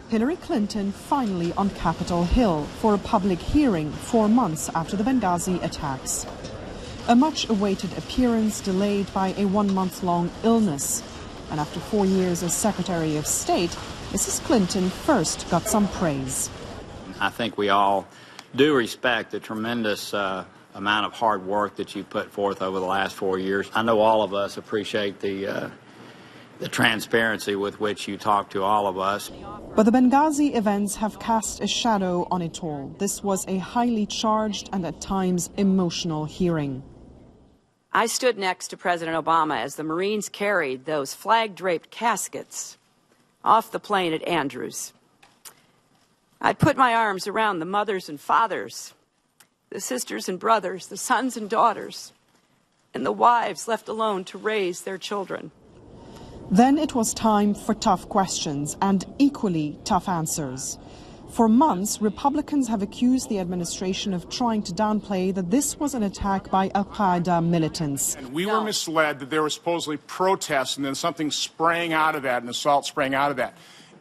Hillary Clinton finally on Capitol Hill for a public hearing 4 months after the Benghazi attacks. A much-awaited appearance delayed by a 1-month-long illness. And after 4 years as Secretary of State, Mrs. Clinton first got some praise. I think we all do respect the tremendous amount of hard work that you put forth over the last 4 years. I know all of us appreciate the transparency with which you talk to all of us. But the Benghazi events have cast a shadow on it all. This was a highly charged and at times emotional hearing. I stood next to President Obama as the Marines carried those flag-draped caskets off the plane at Andrews. I put my arms around the mothers and fathers, the sisters and brothers, the sons and daughters, and the wives left alone to raise their children. Then it was time for tough questions and equally tough answers. For months, Republicans have accused the administration of trying to downplay that this was an attack by al-Qaeda militants. And we were misled that there were supposedly protests and then something sprang out of that, an assault sprang out of that.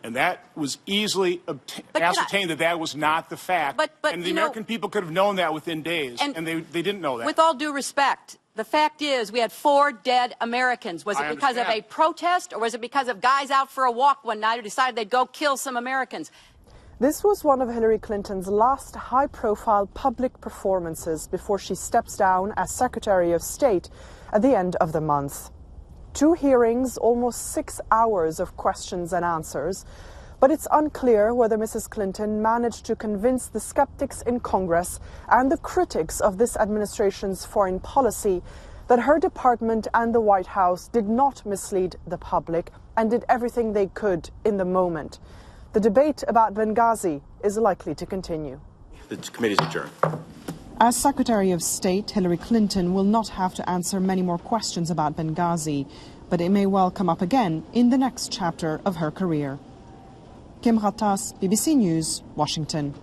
And that was easily ascertained that was not the fact. And the American people could have known that within days, and they didn't know that. With all due respect, the fact is we had 4 dead Americans. Was it because of a protest, or was it because of guys out for a walk one night who decided they'd go kill some Americans? This was one of Hillary Clinton's last high-profile public performances before she steps down as Secretary of State at the end of the month. 2 hearings, almost 6 hours of questions and answers, but it's unclear whether Mrs. Clinton managed to convince the skeptics in Congress and the critics of this administration's foreign policy that her department and the White House did not mislead the public and did everything they could in the moment. The debate about Benghazi is likely to continue. The committee's adjourned. As Secretary of State, Hillary Clinton will not have to answer many more questions about Benghazi, but it may well come up again in the next chapter of her career. Kim Ghattas, BBC News, Washington.